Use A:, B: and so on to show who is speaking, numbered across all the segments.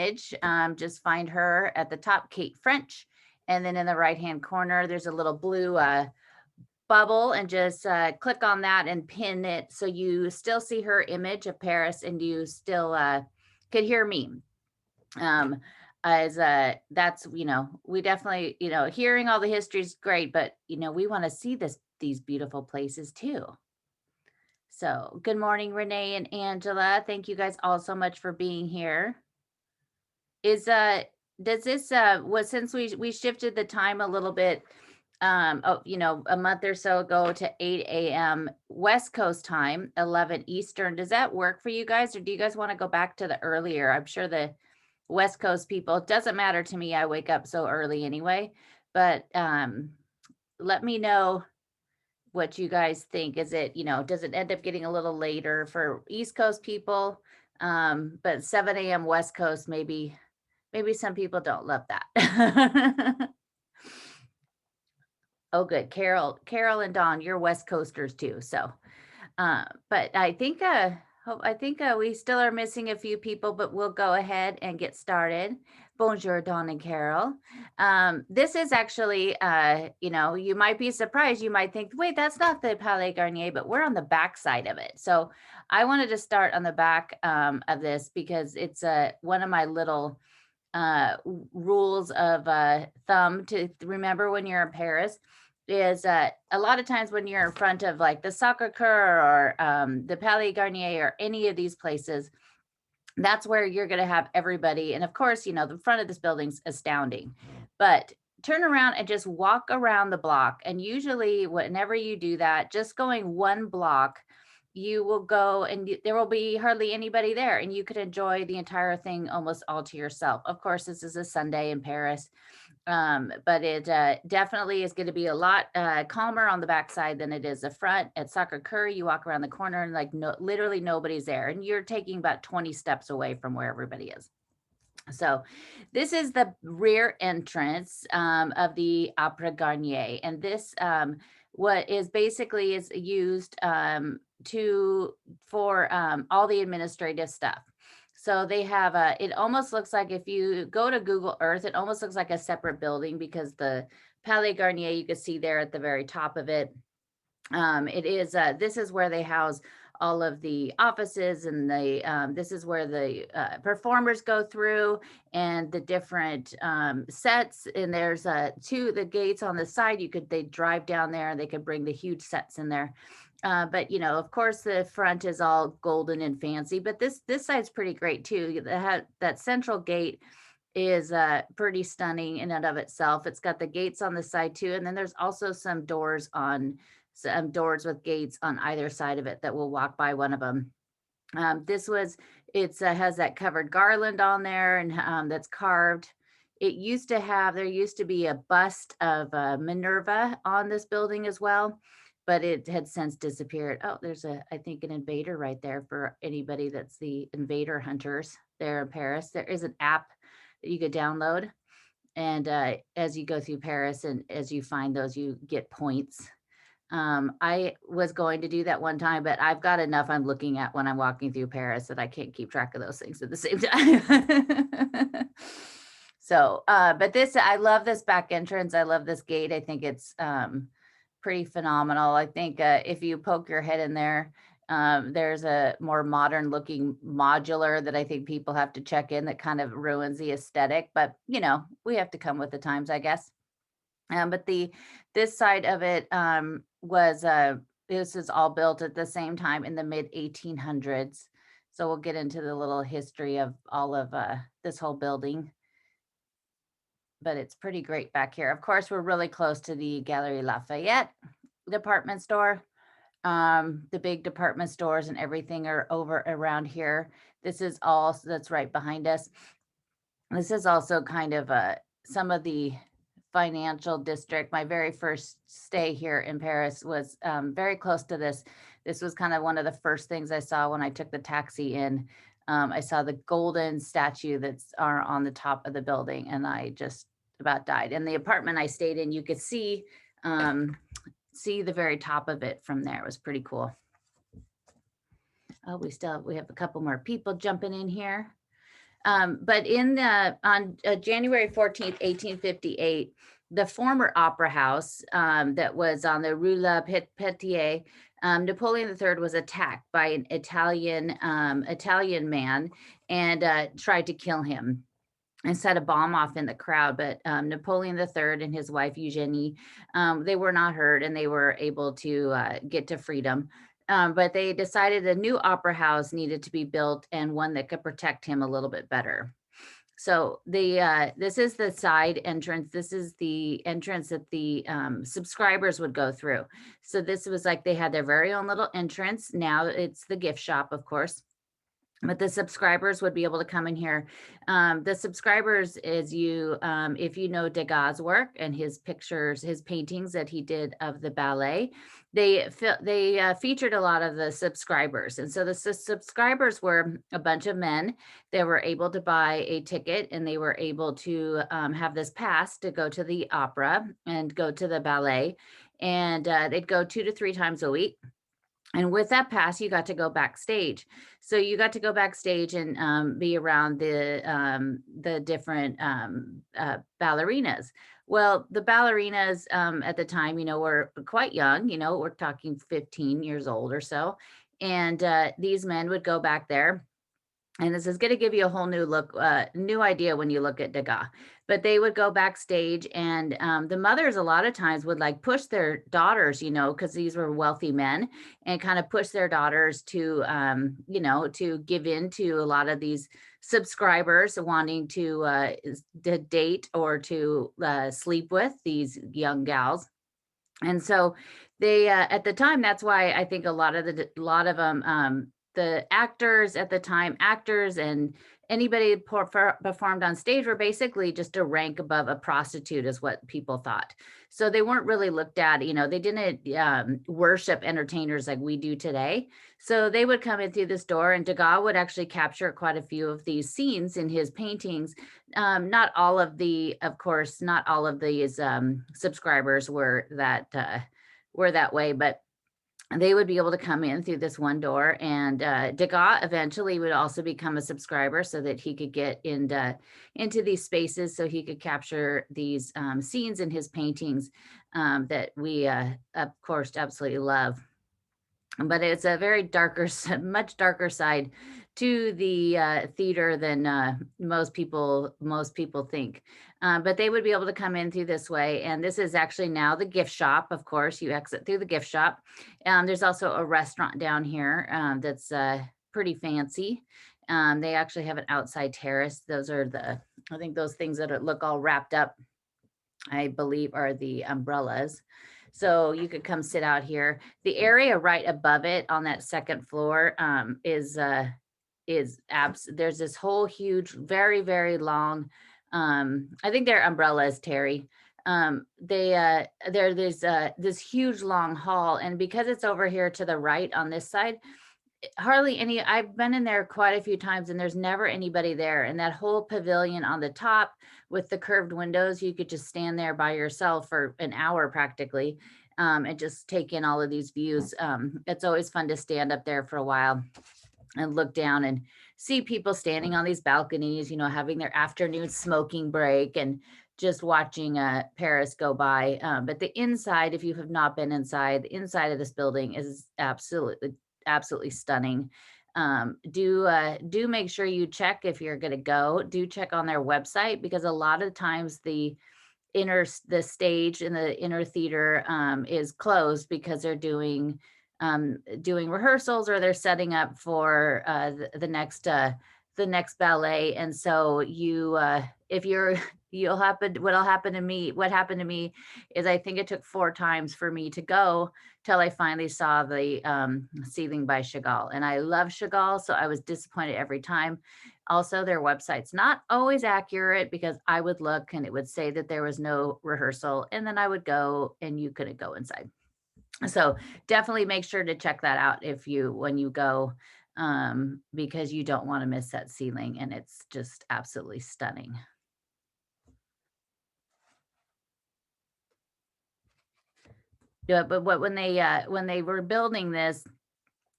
A: image, just find her at the top, Kate French. And then in the right-hand corner, there's a little blue bubble, and just click on that and pin it so you still see her image of Paris and you still could hear me. As that's, we definitely, hearing all the history is great, but we want to see these beautiful places too. So good morning, Renee and Angela. Thank you guys all so much for being here. Does this since we shifted the time a little bit, a month or so ago to 8 a.m. West Coast time, 11 Eastern, does that work for you guys, or do you guys want to go back to the earlier? I'm sure the West Coast people, it doesn't matter to me. I wake up so early anyway, but let me know what you guys think. Is it, does it end up getting a little later for East Coast people? But 7 a.m. West Coast, maybe some people don't love that. Oh, good. Carol and Dawn, you're West Coasters too. So, but I think we still are missing a few people, but we'll go ahead and get started. Bonjour, Dawn and Carol. This is actually, you might be surprised. You might think, wait, that's not the Palais Garnier, but we're on the back side of it. So I wanted to start on the back of this because it's one of my little rules of thumb to remember when you're in Paris is a lot of times when you're in front of like the Sacré-Cœur or the Palais Garnier or any of these places, that's where you're going to have everybody. And of course, the front of this building's astounding, but turn around and just walk around the block. And usually whenever you do that, just going one block, you will go and there will be hardly anybody there, and you could enjoy the entire thing almost all to yourself. Of course, this is a Sunday in Paris, but it definitely is going to be a lot calmer on the backside than it is the front. At Sacré-Cœur, you walk around the corner and literally nobody's there, and you're taking about 20 steps away from where everybody is. So this is the rear entrance of the Opera Garnier, and this what is basically is used for all the administrative stuff. So they have it almost looks like, if you go to Google Earth, it almost looks like a separate building, because the Palais Garnier, you can see there at the very top of it. It is this is where they house all of the offices, and this is where the performers go through, and the different sets. And there's the gates on the side. They drive down there and they could bring the huge sets in there. But of course, the front is all golden and fancy, but this side's pretty great too. That central gate is pretty stunning in and of itself. It's got the gates on the side too, and then there's also some doors with gates on either side of it that will walk by one of them. It has that covered garland on there, and that's carved. There used to be a bust of Minerva on this building as well, but it had since disappeared. Oh, there's I think an invader right there for anybody that's the invader hunters there in Paris. There is an app that you could download, and as you go through Paris and as you find those, you get points. I was going to do that one time, but I've got enough I'm looking at when I'm walking through Paris that I can't keep track of those things at the same time. So, but I love this back entrance. I love this gate. I think it's pretty phenomenal. I think if you poke your head in there, there's a more modern looking modular that I think people have to check in that kind of ruins the aesthetic, but we have to come with the times, I guess. But this side of it this is all built at the same time in the mid 1800s. So we'll get into the little history of all of this whole building. But it's pretty great back here. Of course, we're really close to the Galeries Lafayette department store. The big department stores and everything are over around here. This is all that's right behind us. This is also kind of some of the financial district. My very first stay here in Paris was very close to this. This was kind of one of the first things I saw when I took the taxi in. I saw the golden statue that's on the top of the building, and I just about died. And the apartment I stayed in, you could see the very top of it from there. It was pretty cool. Oh, we have a couple more people jumping in here. But on January 14th, 1858, the former opera house that was on the Rue La Petier, Napoleon III was attacked by an Italian man and tried to kill him and set a bomb off in the crowd. But Napoleon III and his wife Eugenie, they were not hurt, and they were able to get to freedom. But they decided a new opera house needed to be built, and one that could protect him a little bit better. So this is the side entrance. This is the entrance that the subscribers would go through. So this was like they had their very own little entrance. Now it's the gift shop, of course. But the subscribers would be able to come in here. The subscribers is if you know Degas' work and his pictures, his paintings that he did of the ballet, they featured a lot of the subscribers. And so the subscribers were a bunch of men that were able to buy a ticket, and they were able to have this pass to go to the opera and go to the ballet. And they'd go 2 to 3 times a week. And with that pass, you got to go backstage. So you got to go backstage and be around the different ballerinas. Well, the ballerinas at the time, were quite young. We're talking 15 years old or so. And these men would go back there. And this is going to give you a whole new look, new idea when you look at Degas. But they would go backstage, and the mothers a lot of times would like push their daughters, because these were wealthy men, and kind of push their daughters to, to give in to a lot of these subscribers wanting to date or to sleep with these young gals. And so they, at the time, that's why I think a lot of them, the actors at the time, actors and anybody performed on stage were basically just a rank above a prostitute, is what people thought. So they weren't really looked at, they didn't worship entertainers like we do today. So they would come in through this door, and Degas would actually capture quite a few of these scenes in his paintings. Not all of these subscribers were that way, but they would be able to come in through this one door. And Degas eventually would also become a subscriber so that he could get into these spaces, so he could capture these scenes in his paintings that we, of course, absolutely love. But it's a very much darker side to the theater than most people think. But they would be able to come in through this way. And this is actually now the gift shop. Of course, you exit through the gift shop. There's also a restaurant down here that's pretty fancy. They actually have an outside terrace. Those are I think those things that look all wrapped up, I believe, are the umbrellas. So you could come sit out here. The area right above it on that second floor there's this whole huge, very, very long, I think they're umbrellas, Terry. There's this huge long hall, and because it's over here to the right on this side, hardly any, I've been in there quite a few times, and there's never anybody there. And that whole pavilion on the top with the curved windows, you could just stand there by yourself for an hour practically, and just take in all of these views. It's always fun to stand up there for a while and look down and see people standing on these balconies, having their afternoon smoking break and just watching Paris go by. But the inside, if you have not been inside, the inside of this building is absolutely stunning. Do make sure you check, if you're going to go, do check on their website, because a lot of times the stage in the inner theater is closed because they're doing rehearsals, or they're setting up for the next ballet. And so what happened to me is, I think it took 4 times for me to go till I finally saw the Ceiling by Chagall. And I love Chagall, so I was disappointed every time. Also, their website's not always accurate, because I would look and it would say that there was no rehearsal, and then I would go and you couldn't go inside. So definitely make sure to check that out when you go, because you don't want to miss that ceiling, and it's just absolutely stunning. Yeah, but when they were building this,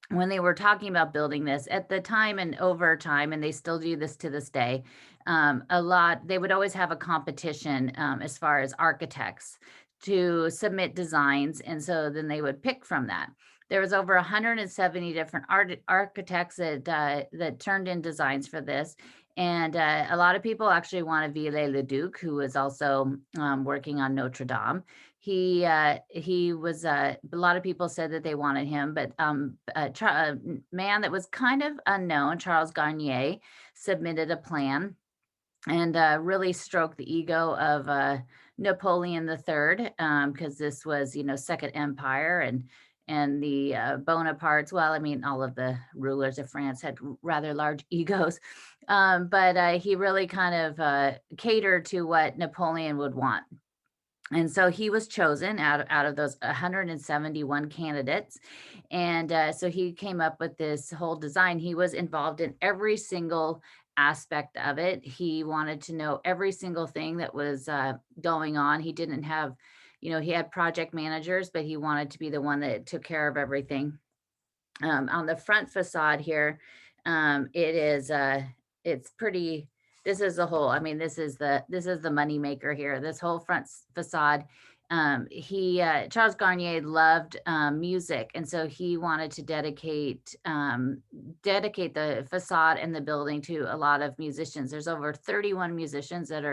A: when they were talking about building this at the time and over time, and they still do this to this day, a lot, they would always have a competition as far as architects to submit designs. And so then they would pick from that. There was over 170 different architects that turned in designs for this. And a lot of people actually wanted Viollet-le-Duc, who was also working on Notre Dame. He was a lot of people said that they wanted him, but a man that was kind of unknown, Charles Garnier, submitted a plan and really stroked the ego of Napoleon III, because this was, Second Empire, and the Bonapartes. Well, I mean, all of the rulers of France had rather large egos, but he really kind of catered to what Napoleon would want. And so he was chosen out of those 171 candidates. And so he came up with this whole design. He was involved in every single aspect of it. He wanted to know every single thing that was going on. He didn't have, he had project managers, but he wanted to be the one that took care of everything. On the front facade here, it's pretty, this is the whole, I mean, this is the money maker here, this whole front facade. Charles Garnier loved music, and so he wanted to dedicate the facade and the building to a lot of musicians. There's over 31 musicians that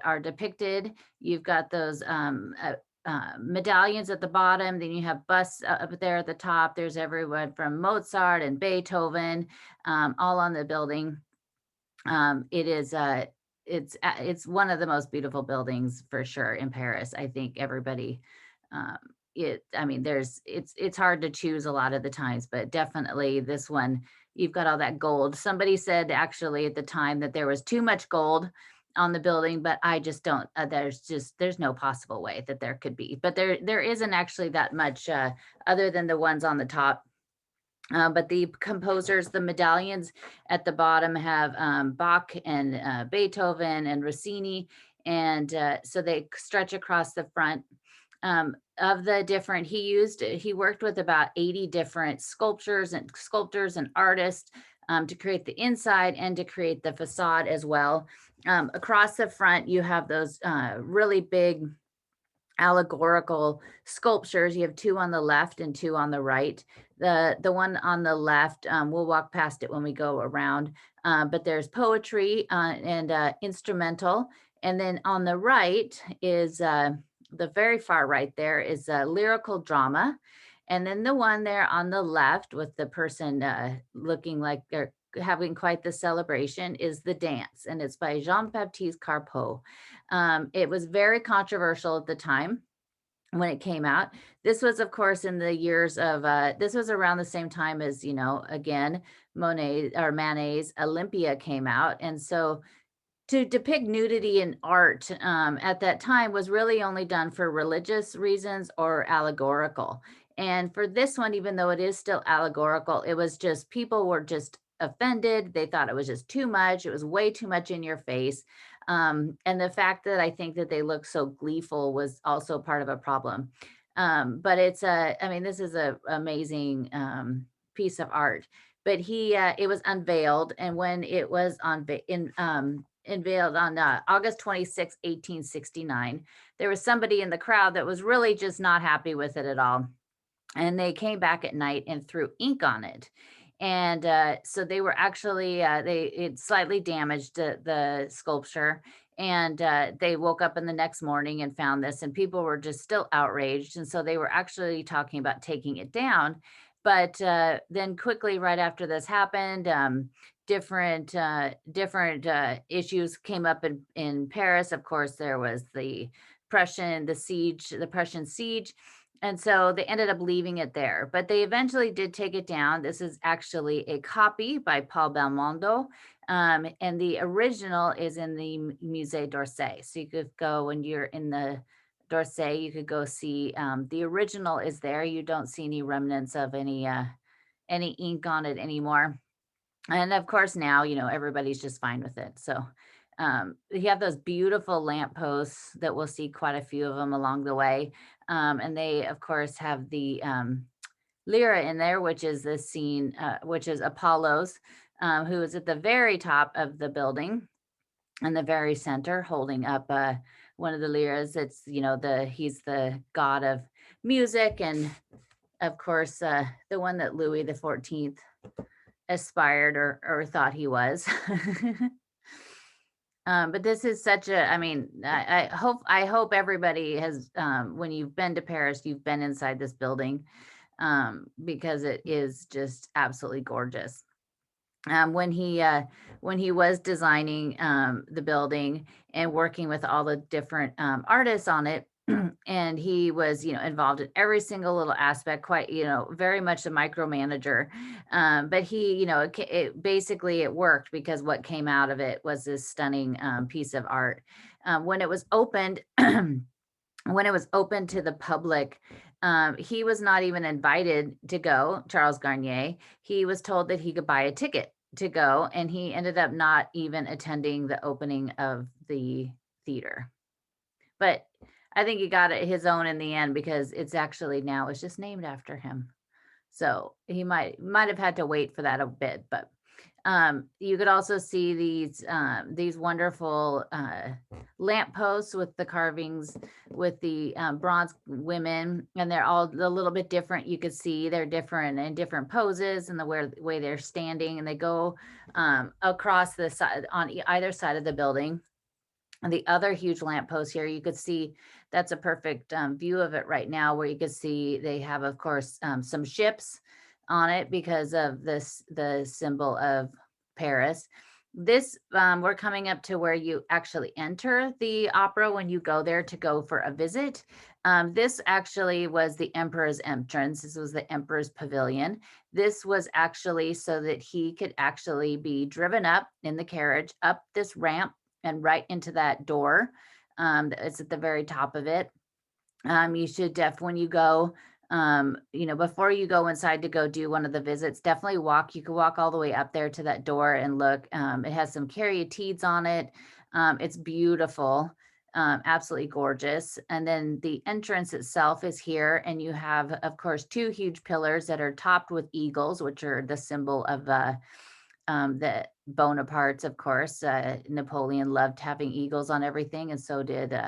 A: are depicted. You've got those medallions at the bottom. Then you have busts up there at the top. There's everyone from Mozart and Beethoven, all on the building. It's one of the most beautiful buildings for sure in Paris. I think everybody, I mean, it's hard to choose a lot of the times, but definitely this one, you've got all that gold. Somebody said actually at the time that there was too much gold on the building, but I just don't, there's no possible way that there could be, but there isn't actually that much, other than the ones on the top. But the composers, the medallions at the bottom have Bach and Beethoven and Rossini, and so they stretch across the front. Of the different, he worked with about 80 different sculptors and artists to create the inside and to create the facade as well. Across the front, you have those really big allegorical sculptures. You have two on the left and two on the right. The one on the left, we'll walk past it when we go around, but there's poetry and instrumental. And then on the right is the very far right there is lyrical drama. And then the one there on the left with the person looking like they're having quite the celebration is the dance, and it's by Jean-Baptiste Carpeaux. It was very controversial at the time when it came out. This was, of course, in the years of, this was around the same time as, again, Manet's Olympia came out. And so to depict nudity in art at that time was really only done for religious reasons or allegorical. And for this one, even though it is still allegorical, it was just, people were just offended. They thought it was just too much. It was way too much in your face. And the fact that I think that they look so gleeful was also part of a problem. But I mean, this is a amazing piece of art. But it was unveiled, and when it was unveiled on August 26, 1869, there was somebody in the crowd that was really just not happy with it at all. And they came back at night and threw ink on it. And so they were actually, it slightly damaged the sculpture. And they woke up in the next morning and found this, and people were just still outraged. And so they were actually talking about taking it down. But then quickly, right after this happened, different issues came up in Paris. Of course, there was the Prussian siege. And so they ended up leaving it there, but they eventually did take it down. This is actually a copy by Paul Belmondo, and the original is in the Musée d'Orsay. So you could go, when you're in the d'Orsay, you could go see, the original is there. You don't see any remnants of any ink on it anymore. And of course now, everybody's just fine with it. So you have those beautiful lampposts that we'll see quite a few of them along the way. And they, of course, have the lyra in there, which is the scene, which is Apollo's, who is at the very top of the building in the very center, holding up one of the lyras. It's, he's the god of music, and of course, the one that Louis the 14th aspired or thought he was. But this is such a, I mean, I hope everybody has, when you've been to Paris, you've been inside this building, because it is just absolutely gorgeous. When he was designing the building and working with all the different artists on it, and he was, involved in every single little aspect, quite, very much a micromanager. But he, basically it worked, because what came out of it was this stunning piece of art. When it was opened, when it was open to the public, he was not even invited to go, Charles Garnier. He was told that he could buy a ticket to go, and he ended up not even attending the opening of the theater. But I think he got it his own in the end, because it's just named after him. So he might have had to wait for that a bit, but you could also see these wonderful lampposts with the carvings, with the bronze women, and they're all a little bit different. You could see they're different in different poses and the way they're standing, and they go across the side on either side of the building. And the other huge lamppost here, you could see that's a perfect view of it right now, where you could see they have, of course, some ships on it because of the symbol of Paris. This, we're coming up to where you actually enter the opera when you go there to go for a visit. This actually was the emperor's entrance. This was the emperor's pavilion. This was actually so that he could actually be driven up in the carriage, up this ramp, and right into that door. It's at the very top of it. You should when you go, before you go inside to go do one of the visits, definitely walk. You could walk all the way up there to that door and look. It has some caryatides on it. It's beautiful, absolutely gorgeous. And then the entrance itself is here, and you have, of course, two huge pillars that are topped with eagles, which are the symbol of the Bonapartes, of course. Napoleon loved having eagles on everything, and so did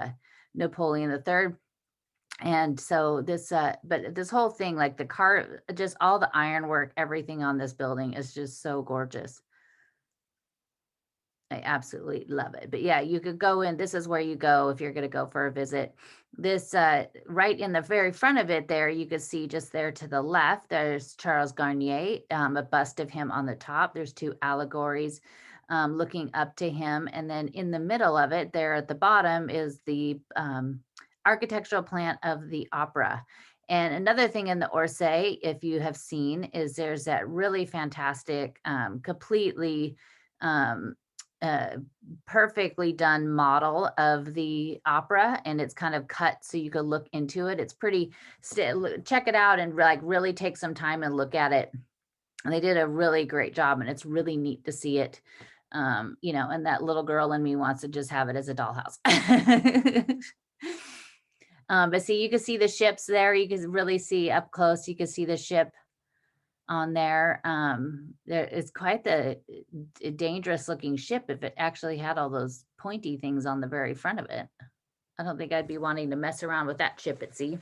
A: Napoleon III. And so but this whole thing, like just all the ironwork, everything on this building is just so gorgeous. I absolutely love it. But yeah, you could go in. This is where you go if you're going to go for a visit. This right in the very front of it there, you could see just there to the left, there's Charles Garnier, a bust of him on the top. There's two allegories looking up to him. And then in the middle of it, there at the bottom, is the architectural plan of the opera. And another thing in the Orsay, if you have seen, is there's that really fantastic, completely perfectly done model of the opera, and it's kind of cut so you could look into it. It's pretty, check it out and really take some time and look at it. And they did a really great job, and it's really neat to see it. And that little girl in me wants to just have it as a dollhouse. But see, you can see the ships there. You can really see up close. You can see the ship on there. There is quite the dangerous looking ship if it actually had all those pointy things on the very front of it. I don't think I'd be wanting to mess around with that ship at sea.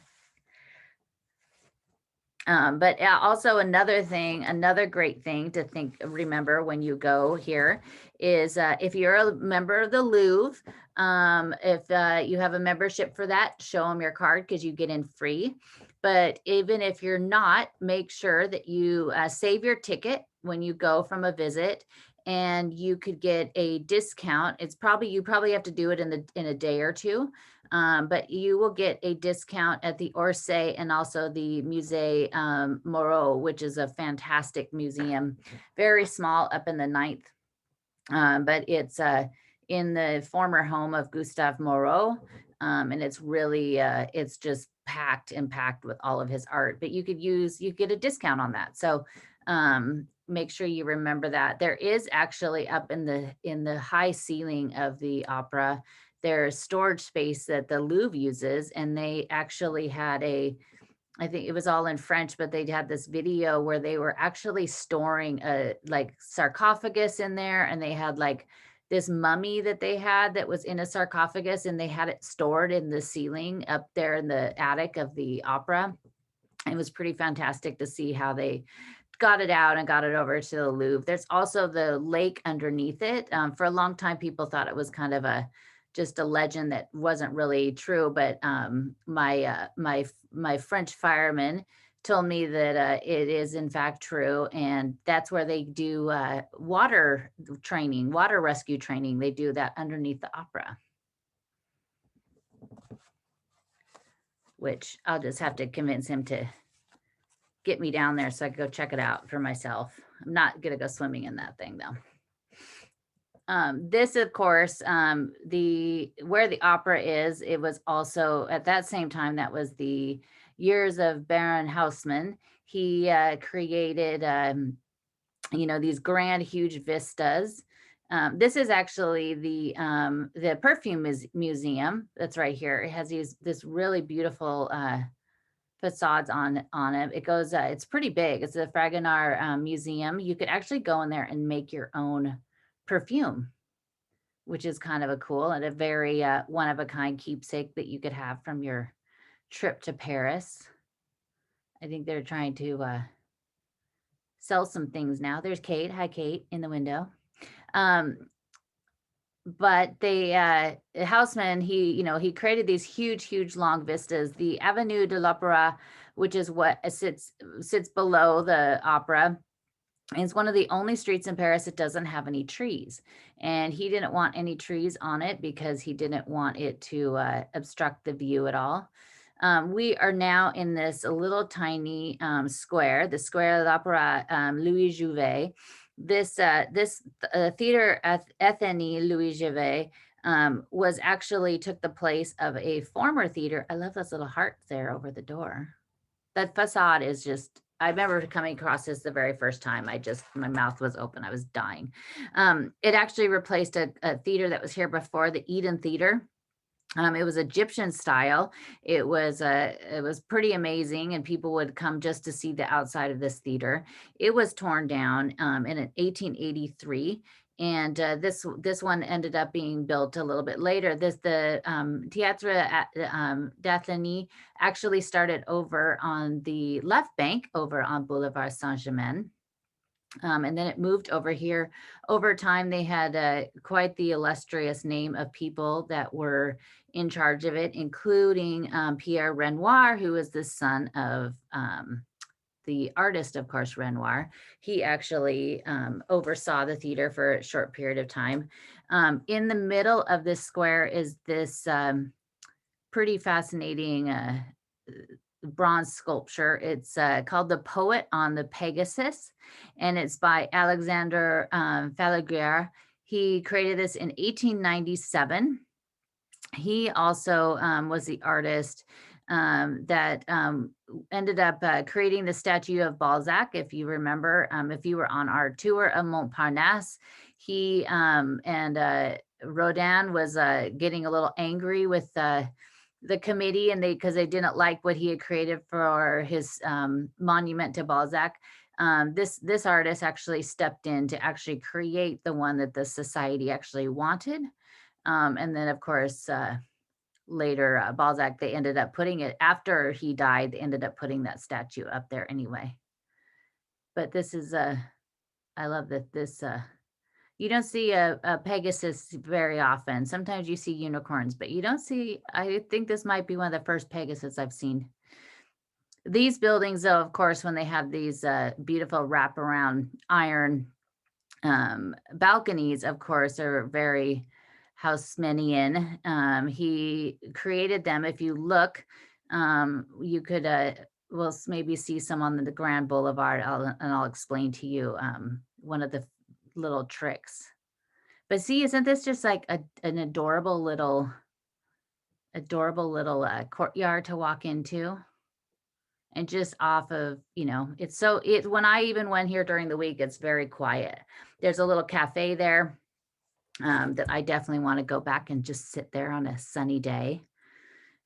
A: But also another great thing to remember when you go here is if you're a member of the Louvre, if you have a membership for that, show them your card because you get in free. But even if you're not, make sure that you save your ticket when you go from a visit, and you could get a discount. You probably have to do it in a day or two. But you will get a discount at the Orsay and also the Musée Moreau, which is a fantastic museum, very small up in the 9th. But it's in the former home of Gustave Moreau. And it's really, it's just packed with all of his art, but you get a discount on that. So make sure you remember that. There is actually up in the high ceiling of the opera, there's storage space that the Louvre uses, and they actually had a I think it was all in French, but they had this video where they were actually storing a like sarcophagus in there, and they had like this mummy that they had that was in a sarcophagus, and they had it stored in the ceiling up there in the attic of the opera. It was pretty fantastic to see how they got it out and got it over to the Louvre. There's also the lake underneath it. For a long time, people thought it was kind of a just a legend that wasn't really true. But my French fireman told me that it is in fact true, and that's where they do water training, water rescue training. They do that underneath the opera, which I'll just have to convince him to get me down there so I could go check it out for myself. I'm not gonna go swimming in that thing though. This, of course, where the opera is, it was also at that same time, that was the years of Baron Haussmann. He created, these grand, huge vistas. This is actually the perfume museum that's right here. It has this really beautiful facades on it. It goes, it's pretty big. It's the Fragonard Museum. You could actually go in there and make your own perfume, which is kind of a cool and a very one of a kind keepsake that you could have from your trip to Paris. I think they're trying to sell some things now. There's Kate. Hi, Kate, in the window. But Haussmann, he created these huge, long vistas. The Avenue de l'Opéra, which is what sits below the opera, it's one of the only streets in Paris that doesn't have any trees. And he didn't want any trees on it because he didn't want it to obstruct the view at all. We are now in this little tiny square, the Square de l'Opéra Louis Jouvet. This theater at Ethnie Louis Jouvet was actually took the place of a former theater. I love those little hearts there over the door. That facade is just, I remember coming across this the very first time. My mouth was open. I was dying. It actually replaced a theater that was here before, the Eden Theater. It was Egyptian style. It was pretty amazing, and people would come just to see the outside of this theater. It was torn down in 1883. And this one ended up being built a little bit later. The Théâtre d'Athènes actually started over on the left bank, over on Boulevard Saint-Germain. And then it moved over here. Over time, they had quite the illustrious name of people that were in charge of it, including Pierre Renoir, who was the son of the artist, of course, Renoir. He actually oversaw the theater for a short period of time. In the middle of this square is this pretty fascinating bronze sculpture. It's called The Poet on the Pegasus, and it's by Alexander Falguière. He created this in 1897. He also was the artist that ended up creating the statue of Balzac. If you remember, if you were on our tour of Montparnasse, he and Rodin was getting a little angry with the committee, and because they didn't like what he had created for his monument to Balzac. This artist actually stepped in to actually create the one that the society actually wanted. And then, of course, later, Balzac, they ended up putting it, after he died, they ended up putting that statue up there anyway. But this is, I love that this, you don't see a Pegasus very often. Sometimes you see unicorns, but you don't see, I think this might be one of the first Pegasus I've seen. These buildings, though, of course, when they have these beautiful wraparound iron balconies, of course, are very Haussmannian. He created them. If you look, you could, we'll maybe see some on the Grand Boulevard, and I'll explain to you one of the little tricks. But see, isn't this just like an adorable little courtyard to walk into? And just off of, when I even went here during the week, it's very quiet. There's a little cafe there that I definitely want to go back and just sit there on a sunny day.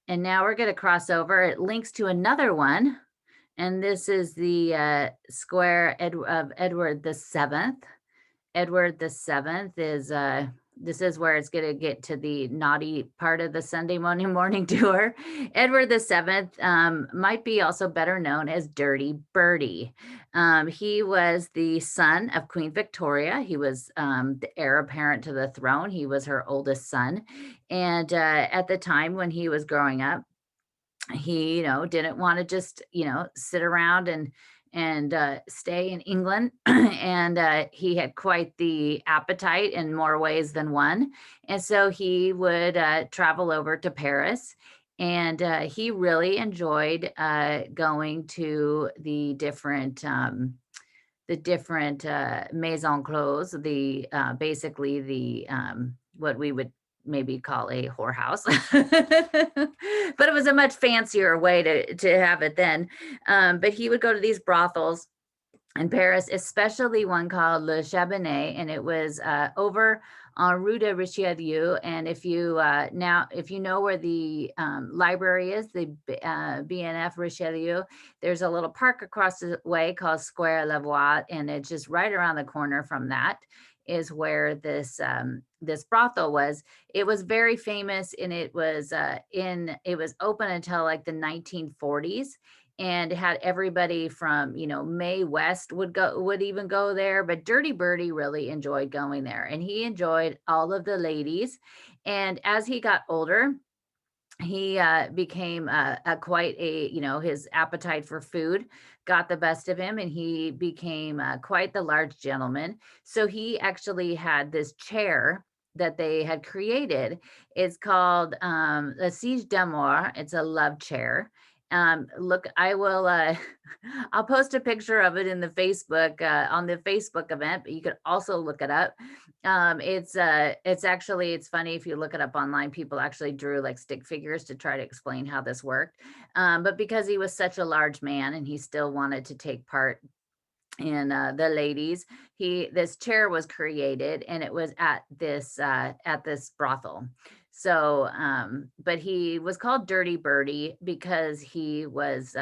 A: And now we're going to cross over. It links to another one. And this is the square of Edward the Seventh. Edward the Seventh is this is where it's going to get to the naughty part of the Sunday morning tour. Edward the Seventh might be also better known as Dirty Birdie. He was the son of Queen Victoria. He was the heir apparent to the throne. He was her oldest son, and at the time when he was growing up, he didn't want to just sit around and stay in England. And he had quite the appetite in more ways than one, and so he would travel over to Paris. And he really enjoyed going to the different maison close, the basically the what we would maybe call a whorehouse, but it was a much fancier way to have it then. But he would go to these brothels in Paris, especially one called Le Chabinet, and it was over on Rue de Richelieu. And if you know where the library is, the BNF Richelieu, there's a little park across the way called Square La Voie, and it's just right around the corner from that is where this brothel was. It was very famous, and it was open until like the 1940s, and had everybody from Mae West would even go there. But Dirty Birdie really enjoyed going there, and he enjoyed all of the ladies. And as he got older, he became quite a his appetite for food got the best of him, and he became quite the large gentleman. So he actually had this chair that they had created. It's called the Siege d'Amour. It's a love chair. Look, I will I'll post a picture of it in the Facebook on the Facebook event, but you could also look it up. It's funny if you look it up online, people actually drew like stick figures to try to explain how this worked. But because he was such a large man and he still wanted to take part in the ladies, this chair was created, and it was at this brothel. So but he was called Dirty Birdie because he was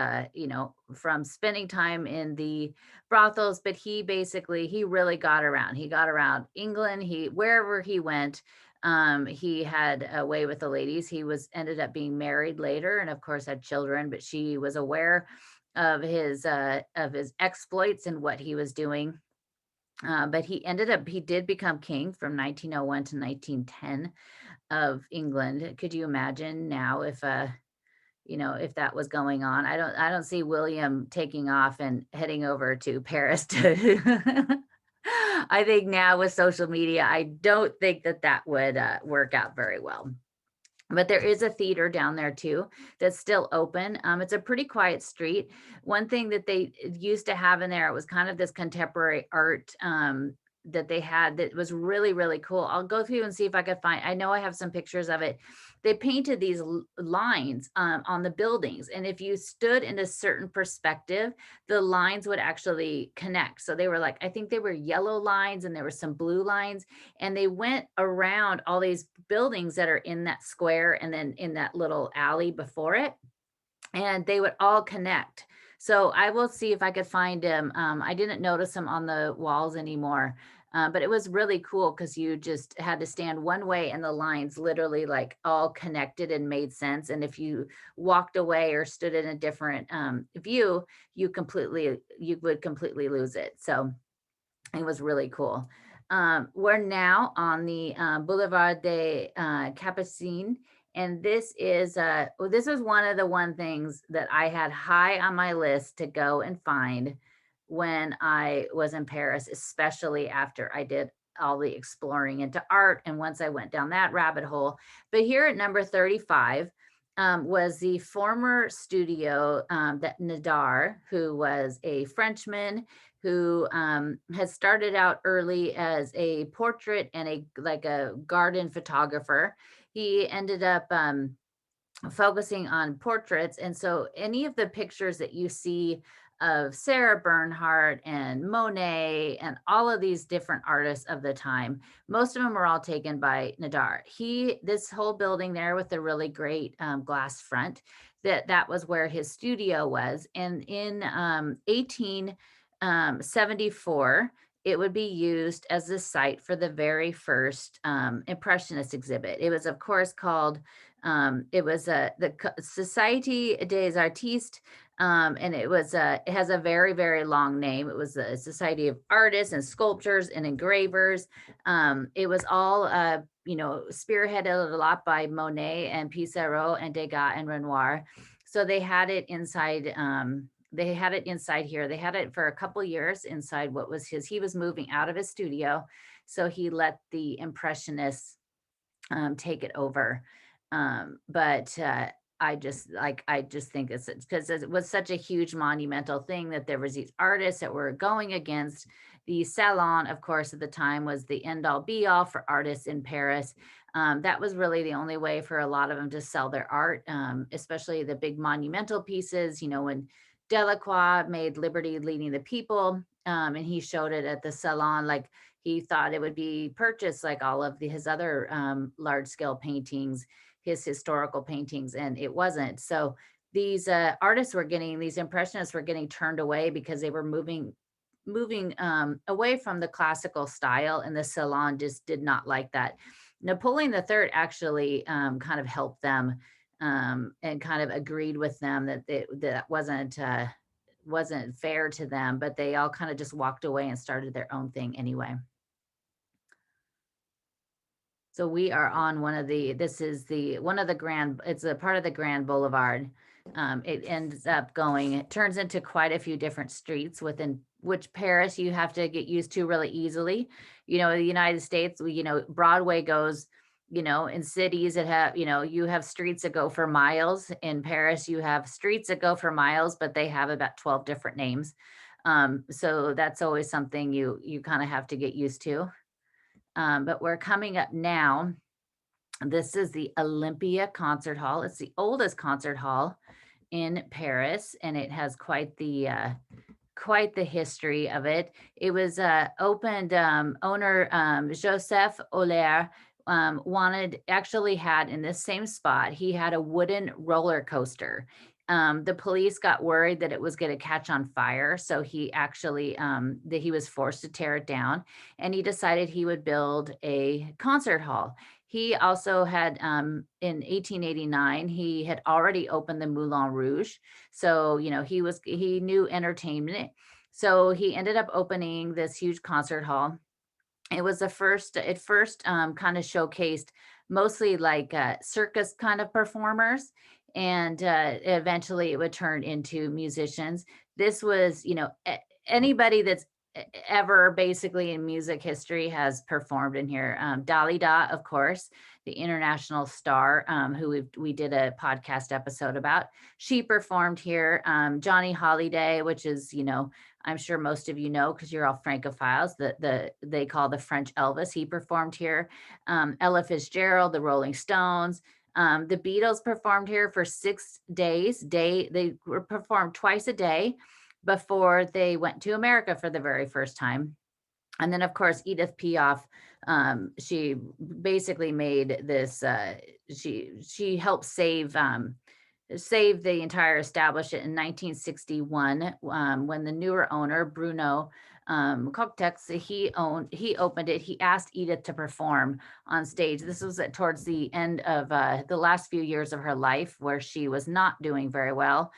A: from spending time in the brothels. But he really got around. He got around England. Wherever he went, he had a way with the ladies. He ended up being married later, and of course had children, but she was aware of his exploits and what he was doing. But he did become king from 1901 to 1910 of England. Could you imagine now if if that was going on? I don't see William taking off and heading over to Paris to I think now with social media, I don't think that would work out very well. But there is a theater down there too that's still open. It's a pretty quiet street. One thing that they used to have in there, it was kind of this contemporary art that they had that was really, really cool. I'll go through and see if I could find, I know I have some pictures of it. They painted these lines on the buildings. And if you stood in a certain perspective, the lines would actually connect. So they were like, I think they were yellow lines and there were some blue lines, and they went around all these buildings that are in that square and then in that little alley before it, and they would all connect. So I will see if I could find them. I didn't notice them on the walls anymore, but it was really cool because you just had to stand one way and the lines literally like all connected and made sense. And if you walked away or stood in a different view, you would completely lose it. So it was really cool. We're now on the Boulevard des Capucines, and this is one of the things that I had high on my list to go and find when I was in Paris, especially after I did all the exploring into art and once I went down that rabbit hole. But here at number 35 was the former studio that Nadar, who was a Frenchman who had started out early as a portrait and a garden photographer. He ended up focusing on portraits. And so any of the pictures that you see Sarah Bernhardt and Monet and all of these different artists of the time. Most of them were all taken by Nadar. This whole building there with the really great glass front, that was where his studio was. And in 1874, it would be used as the site for the very first Impressionist exhibit. It was, of course, called, it was the Société des Artistes, and it has a very, very long name. It was a Society of Artists and Sculptors and Engravers. It was all, spearheaded a lot by Monet and Pissarro and Degas and Renoir. So they had it inside. They had it inside here. They had it for a couple years inside what was his. He was moving out of his studio, so he let the Impressionists take it over. But I just think it's because it was such a huge monumental thing that there was these artists that were going against the salon. Of course, at the time was the end all be all for artists in Paris. That was really the only way for a lot of them to sell their art, especially the big monumental pieces. When Delacroix made Liberty Leading the People, and he showed it at the salon, like he thought it would be purchased like all of his other large scale paintings, his historical paintings, and it wasn't. So these these Impressionists were getting turned away because they were moving away from the classical style, and the salon just did not like that. Napoleon III actually kind of helped them and kind of agreed with them that wasn't fair to them, but they all kind of just walked away and started their own thing anyway. So we are on it's a part of the Grand Boulevard. It turns into quite a few different streets within which Paris you have to get used to really easily. The United States, Broadway goes, in cities that have, you have streets that go for miles. In Paris, you have streets that go for miles, but they have about 12 different names. So that's always something you kind of have to get used to. But we're coming up now. This is the Olympia Concert Hall. It's the oldest concert hall in Paris, and it has quite the history of it. It was opened, owner Joseph Euler had in this same spot, he had a wooden roller coaster. The police got worried that it was going to catch on fire. So he actually, that he was forced to tear it down, and he decided he would build a concert hall. He also had, in 1889, he had already opened the Moulin Rouge. So, he knew entertainment. So he ended up opening this huge concert hall. It was it first kind of showcased mostly like circus kind of performers, and eventually it would turn into musicians. This was, anybody that's ever basically in music history has performed in here. Dalida, of course, the international star, who we did a podcast episode about. She performed here. Johnny Holiday, which is, I'm sure most of you know because you're all Francophiles, they call the French Elvis. He performed here. Ella Fitzgerald, the Rolling Stones. The Beatles performed here for 6 days. They were performed twice a day before they went to America for the very first time. And then, of course, Edith Piaf, she basically made this, she helped save the entire establishment in 1961, when the newer owner, Bruno Coctex, he opened it. He asked Edith to perform on stage. This was towards the end of the last few years of her life, where she was not doing very well.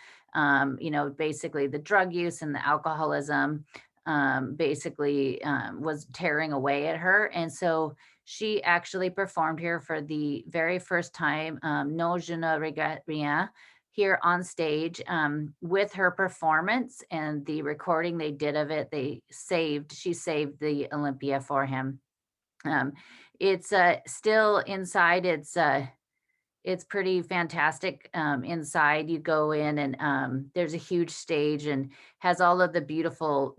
A: Basically the drug use and the alcoholism was tearing away at her. And so she actually performed here for the very first time, Non, je ne regrette rien, here on stage. With her performance and the recording they did of it, she saved the Olympia for him. It's still inside. It's pretty fantastic. Inside, you go in and there's a huge stage and has all of the beautiful,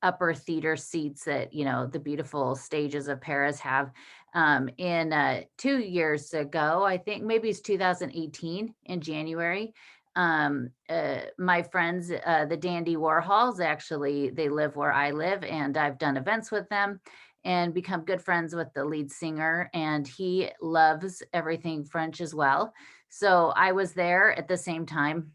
A: upper theater seats that, the beautiful stages of Paris have. In 2 years ago, I think maybe it's 2018 in January, My friends, the Dandy Warhols, actually, they live where I live, and I've done events with them and become good friends with the lead singer, and he loves everything French as well. So I was there at the same time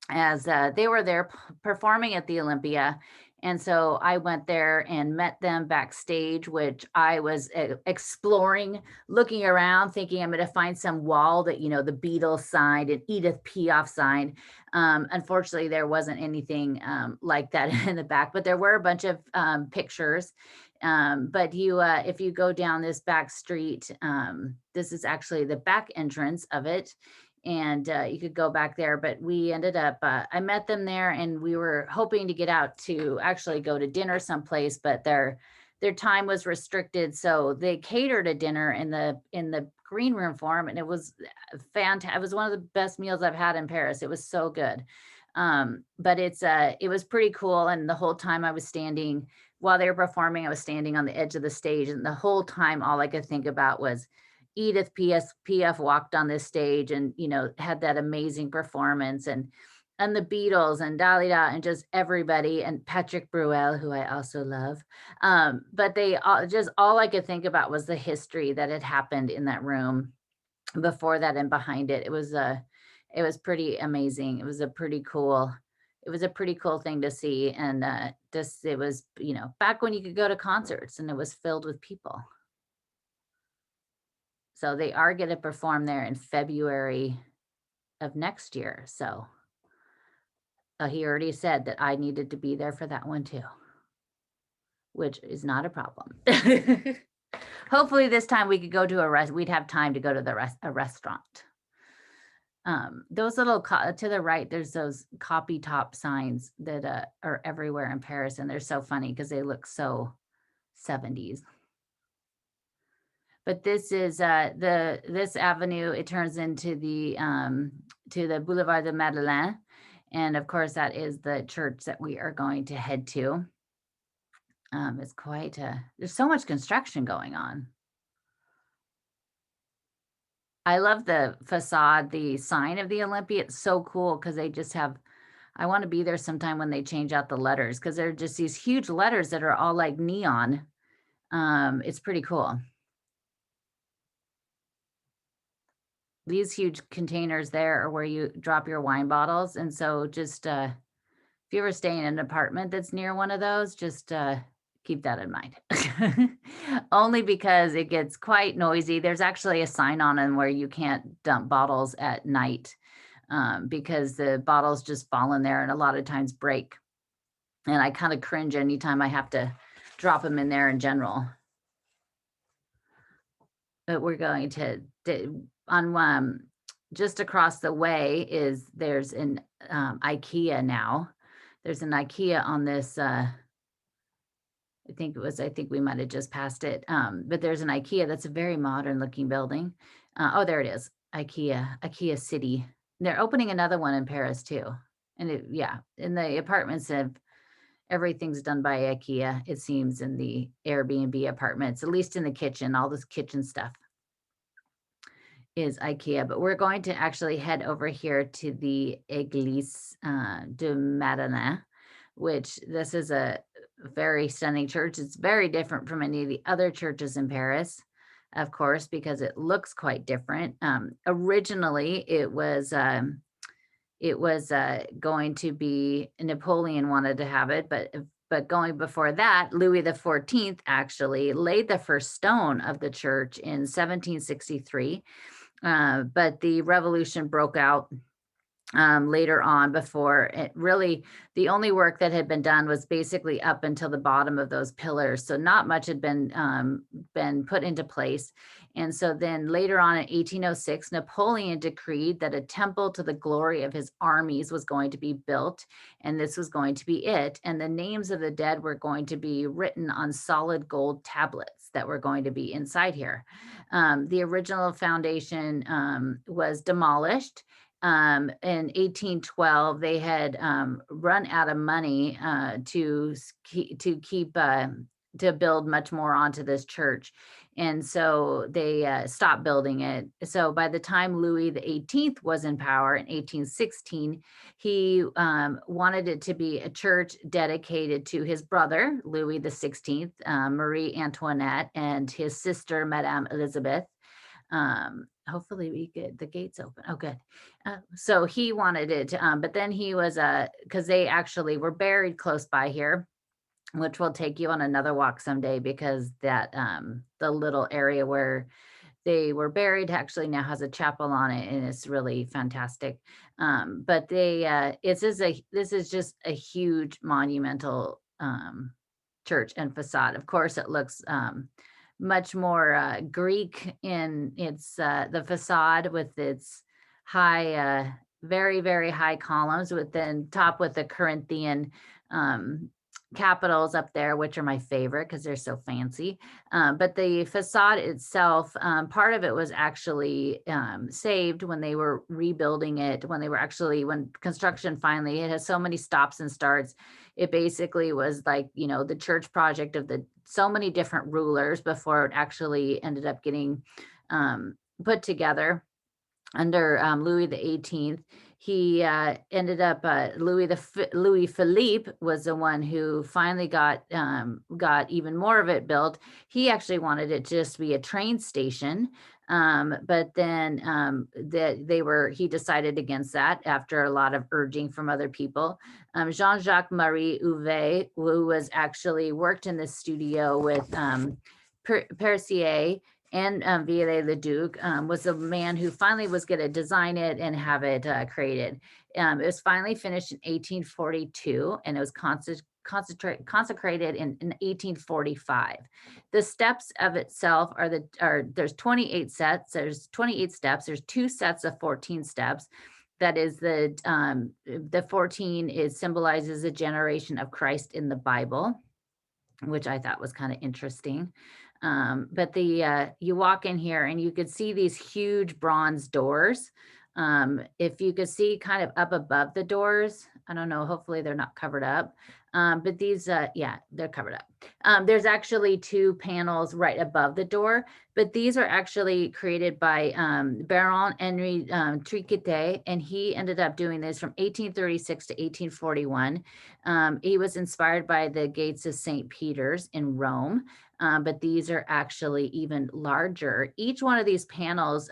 A: as they were there performing at the Olympia. And so I went there and met them backstage, which I was exploring, looking around, thinking I'm going to find some wall that, the Beatles signed and Edith Piaf signed. Unfortunately, there wasn't anything like that in the back, but there were a bunch of pictures. But if you go down this back street, this is actually the back entrance of it, and you could go back there. But we ended up, I met them there, and we were hoping to get out to actually go to dinner someplace, but their time was restricted, so they catered a dinner in the green room for them, and it was fantastic. It was one of the best meals I've had in Paris. It was so good. But it was pretty cool, and the whole time I was standing while they were performing, I was standing on the edge of the stage, and the whole time all I could think about was Edith Piaf walked on this stage and, had that amazing performance, and the Beatles and Dalida and just everybody, and Patrick Bruel, who I also love. But they all, just all I could think about was the history that had happened in that room before that and behind it. It was pretty amazing. It was a pretty cool thing to see. And it was, back when you could go to concerts and it was filled with people. So they are going to perform there in February of next year. So he already said that I needed to be there for that one too, which is not a problem. Hopefully this time we could go to we'd have time to go to a restaurant. Those little to the right, there's those copy top signs that are everywhere in Paris, and they're so funny because they look so 70s. But this is this avenue. It turns into the to the Boulevard de Madeleine, and of course that is the church that we are going to head to. It's quite there's so much construction going on. I love the facade, the sign of the Olympia. It's so cool because they just have. I want to be there sometime when they change out the letters, because they're just these huge letters that are all like neon. It's pretty cool. These huge containers there are where you drop your wine bottles. And so just if you ever stay in an apartment that's near one of those, just keep that in mind. Only because it gets quite noisy. There's actually a sign on them where you can't dump bottles at night because the bottles just fall in there and a lot of times break. And I kind of cringe anytime I have to drop them in there in general. But we're going to on just across the way there's an IKEA now. There's an IKEA on this. I think we might have just passed it. But there's an IKEA that's a very modern looking building. Oh, there it is. IKEA City. They're opening another one in Paris too. And in the apartments everything's done by IKEA, it seems, in the Airbnb apartments, at least in the kitchen, all this kitchen stuff is IKEA. But we're going to actually head over here to the Eglise De Marina, which this is a very stunning church. It's very different from any of the other churches in Paris, of course, because it looks quite different. Originally, it was going to be Napoleon wanted to have it, but going before that, Louis XIV actually laid the first stone of the church in 1763. But the revolution broke out later on. Before it really, the only work that had been done was basically up until the bottom of those pillars. So not much had been put into place. And so then later on in 1806, Napoleon decreed that a temple to the glory of his armies was going to be built. And this was going to be it. And the names of the dead were going to be written on solid gold tablets that were going to be inside here. The original foundation was demolished. In 1812, they had run out of money to build much more onto this church. And so they stopped building it. So by the time Louis the 18th was in power in 1816, he wanted it to be a church dedicated to his brother, Louis the 16th, Marie Antoinette, and his sister, Madame Elizabeth. Hopefully we get the gates open. Oh, good. So he wanted it, but then he was, because they actually were buried close by here, which will take you on another walk someday, because that the little area where they were buried actually now has a chapel on it, and it's really fantastic. But this is just a huge monumental church and facade. Of course, it looks much more Greek in its the facade, with its high, very, very high columns, with then top with the Corinthian capitals up there, which are my favorite because they're so fancy. But the facade itself, part of it was actually saved when they were rebuilding it, when construction finally, it has so many stops and starts. It basically was like, the church project of so many different rulers before it actually ended up getting put together under Louis the 18th. He ended up Louis Philippe was the one who finally got even more of it built. He actually wanted it to just be a train station, but then he decided against that after a lot of urging from other people. Jean-Jacques Marie Huvet, who was actually worked in the studio with Percier and Viollet-le-Duc, was the man who finally was going to design it and have it created. It was finally finished in 1842, and it was consecrated in 1845. The steps of itself there's 28 sets. There's 28 steps. There's 2 sets of 14 steps. That is the 14 symbolizes the generation of Christ in the Bible, which I thought was kind of interesting. But you walk in here and you could see these huge bronze doors. If you could see kind of up above the doors, I don't know, hopefully they're not covered up. But these, yeah, they're covered up. There's actually 2 panels right above the door, but these are actually created by Baron Henri Triquetet, and he ended up doing this from 1836 to 1841. He was inspired by the gates of St. Peter's in Rome, but these are actually even larger. Each one of these panels,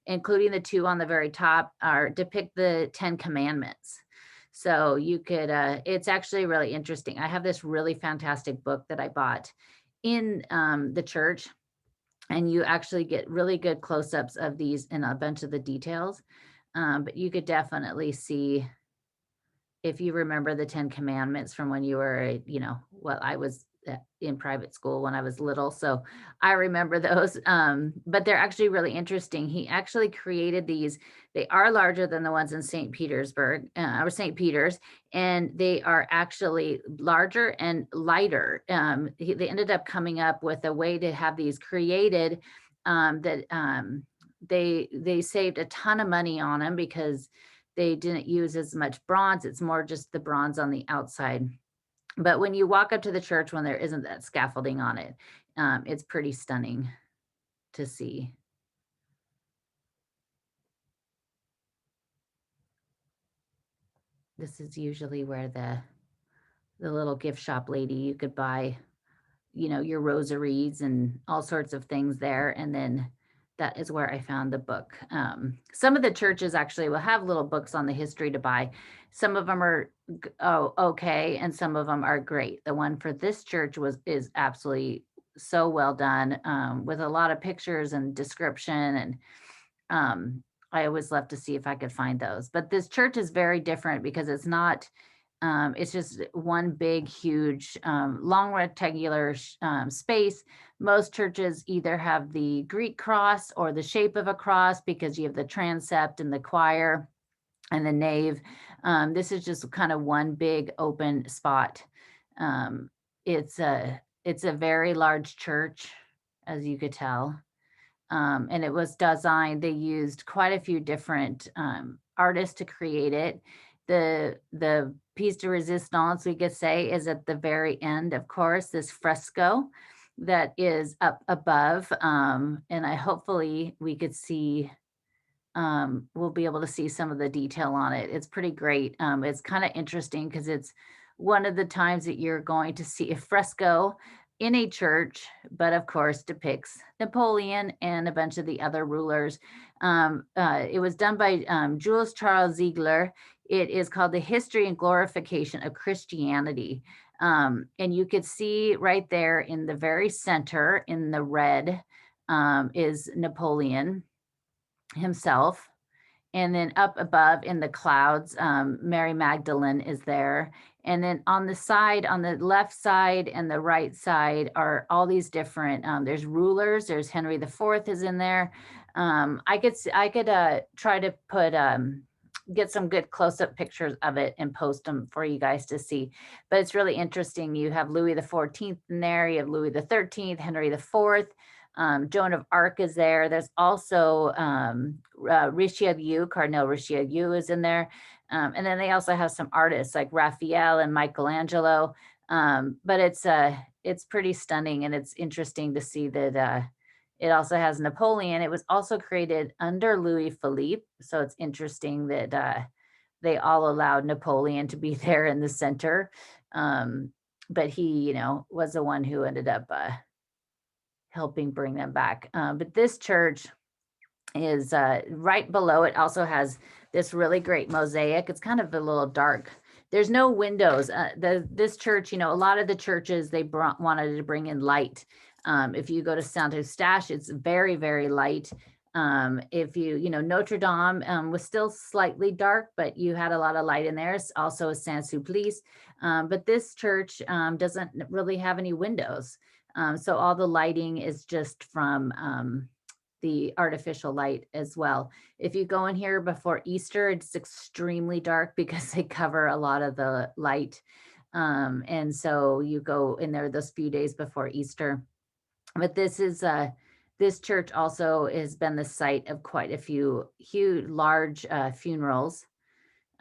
A: including the 2 on the very top, depict the 10 Commandments. So you could, it's actually really interesting. I have this really fantastic book that I bought in the church, and you actually get really good close-ups of these and a bunch of the details. But you could definitely see, if you remember the 10 Commandments from when you were, I was in private school when I was little. So I remember those, but they're actually really interesting. He actually created these. They are larger than the ones in St. Petersburg or St. Peter's, and they are actually larger and lighter. They ended up coming up with a way to have these created that they saved a ton of money on them because they didn't use as much bronze. It's more just the bronze on the outside. But when you walk up to the church, when there isn't that scaffolding on it, it's pretty stunning to see. This is usually where the little gift shop lady, you could buy, your rosaries and all sorts of things there. And then that is where I found the book. Some of the churches actually will have little books on the history to buy. Some of them are okay, and some of them are great. The one for this church is absolutely so well done, with a lot of pictures and description. And I always love to see if I could find those. But this church is very different because it's not. It's just one big, huge, long rectangular space. Most churches either have the Greek cross or the shape of a cross because you have the transept and the choir and the nave. This is just kind of one big open spot. It's a very large church, as you could tell. And it was designed, they used quite a few different artists to create it. The piece de resistance, we could say, is at the very end, of course, this fresco, that is up above. And I hopefully we could see, we'll be able to see some of the detail on it. It's pretty great. It's kind of interesting because it's one of the times that you're going to see a fresco in a church, but of course depicts Napoleon and a bunch of the other rulers. It was done by Jules Charles Ziegler. It is called The History and Glorification of Christianity. And you could see right there in the very center in the red, is Napoleon himself. And then up above in the clouds, Mary Magdalene is there. And then on the side, on the left side and the right side are all these different, there's rulers, there's Henry IV is in there. I could try to put, get some good close-up pictures of it and post them for you guys to see. But it's really interesting. You have Louis XIV in there, you have Louis XIII, Henry IV. Joan of Arc is there. There's also Richelieu, Cardinal Richelieu is in there. And then they also have some artists like Raphael and Michelangelo. But it's pretty stunning, and it's interesting to see that it also has Napoleon. It was also created under Louis Philippe. So it's interesting that they all allowed Napoleon to be there in the center. But he, was the one who ended up helping bring them back. But this church is right below it, also has this really great mosaic. It's kind of a little dark. There's no windows. This church, a lot of the churches, they wanted to bring in light. If you go to Saint Eustache, it's very, very light. If Notre Dame was still slightly dark, but you had a lot of light in there. It's also a Saint Sulpice. But this church doesn't really have any windows. So all the lighting is just from the artificial light as well. If you go in here before Easter, it's extremely dark because they cover a lot of the light. And so you go in there those few days before Easter. But this church also has been the site of quite a few huge, large funerals.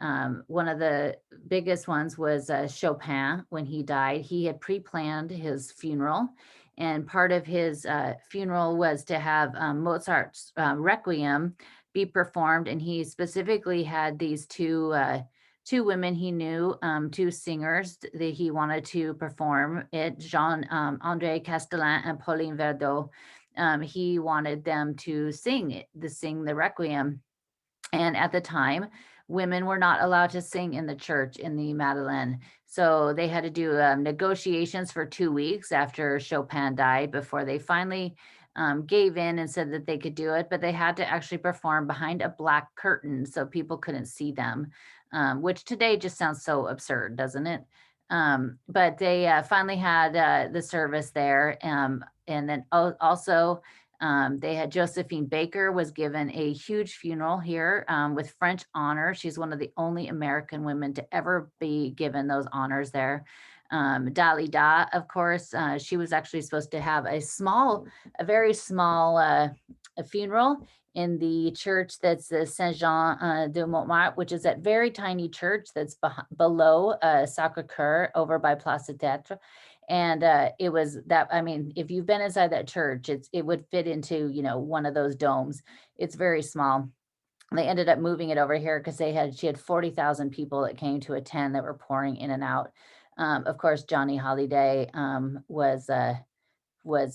A: One of the biggest ones was Chopin. When he died, he had pre-planned his funeral, and part of his funeral was to have Mozart's Requiem be performed. And he specifically had these two women he knew, two singers that he wanted to perform it, Jean André Castellan and Pauline Verdot. He wanted them to sing the Requiem. And at the time, women were not allowed to sing in the church in the Madeleine. So they had to do negotiations for 2 weeks after Chopin died before they finally gave in and said that they could do it. But they had to actually perform behind a black curtain so people couldn't see them, which today just sounds so absurd, doesn't it? But they finally had the service there. And then also, they had Josephine Baker was given a huge funeral here with French honor. She's one of the only American women to ever be given those honors there. Dalida, of course, she was actually supposed to have a very small funeral in the church that's the Saint Jean de Montmartre, which is that very tiny church that's below Sacré-Cœur over by Place de Théâtre. And it was that, I mean, if you've been inside that church, it would fit into, one of those domes. It's very small. They ended up moving it over here because she had 40,000 people that came to attend that were pouring in and out. Of course, Johnny Hallyday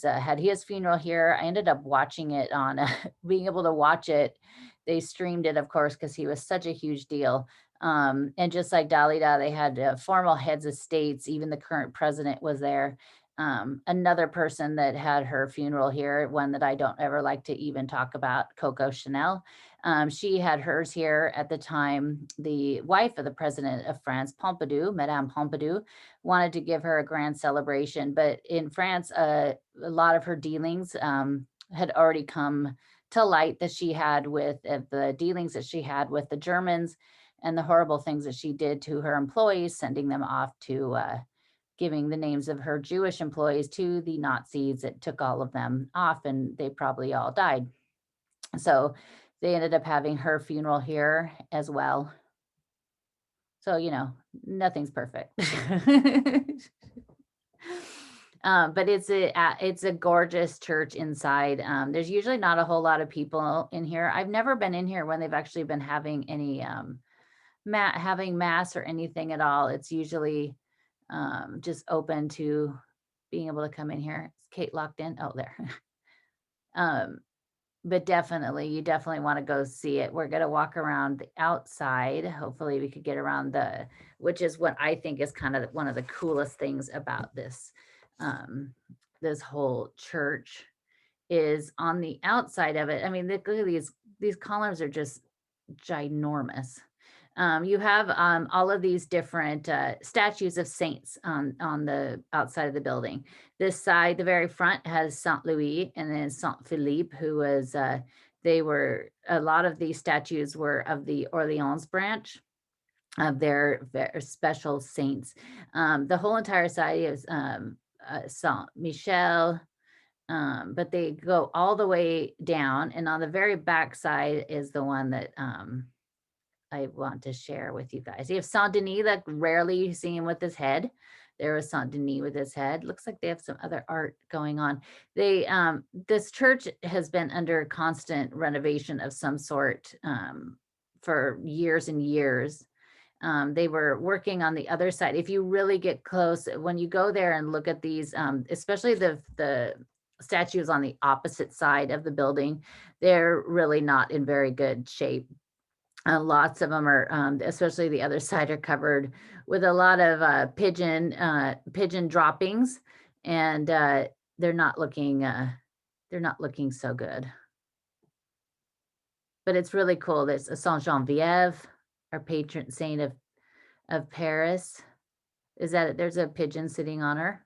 A: had his funeral here. I ended up watching it on being able to watch it. They streamed it, of course, because he was such a huge deal. And just like Dalida, they had formal heads of states. Even the current president was there. Another person that had her funeral here, one that I don't ever like to even talk about, Coco Chanel. She had hers here at the time. The wife of the president of France, Pompidou, Madame Pompidou, wanted to give her a grand celebration. But in France, a lot of her dealings had already come to light that she had with the dealings that she had with the Germans and the horrible things that she did to her employees, sending them off to giving the names of her Jewish employees to the Nazis that took all of them off, and they probably all died. So they ended up having her funeral here as well. So, nothing's perfect. But it's a gorgeous church inside. There's usually not a whole lot of people in here. I've never been in here when they've actually been having any having mass or anything at all. It's usually just open to being able to come in here. Is Kate locked in? Oh, there. um, but definitely, you definitely want to go see it. We're gonna walk around the outside. Hopefully, we could get around which is what I think is kind of one of the coolest things about this whole church is on the outside of it. I mean, look at these columns are just ginormous. You have all of these different statues of saints on the outside of the building. This side, the very front, has Saint Louis and then Saint Philippe, who was, a lot of these statues were of the Orleans branch of their special saints. The whole entire side is Saint Michel, but they go all the way down. And on the very back side is the one that I want to share with you guys. You have Saint Denis, like rarely you see him with his head. There was Saint Denis with his head. Looks like they have some other art going on. This church has been under constant renovation of some sort for years and years. They were working on the other side. If you really get close, when you go there and look at these, especially the statues on the opposite side of the building, they're really not in very good shape. Lots of them are, especially the other side, are covered with a lot of pigeon droppings, and they're not looking so good. But it's really cool. There's a Saint Geneviève, our patron saint of Paris. Is that there's a pigeon sitting on her?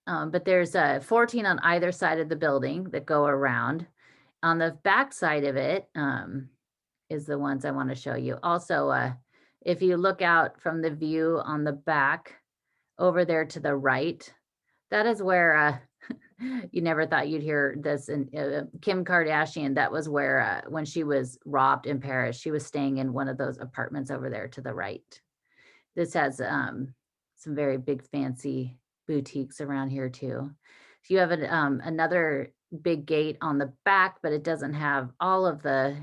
A: But there's 14 on either side of the building that go around. On the back side of it is the ones I want to show you. Also, if you look out from the view on the back over there to the right, that is where you never thought you'd hear this. And Kim Kardashian, that was where when she was robbed in Paris, she was staying in one of those apartments over there to the right. This has some very big fancy boutiques around here too. So you have another big gate on the back, but it doesn't have all of the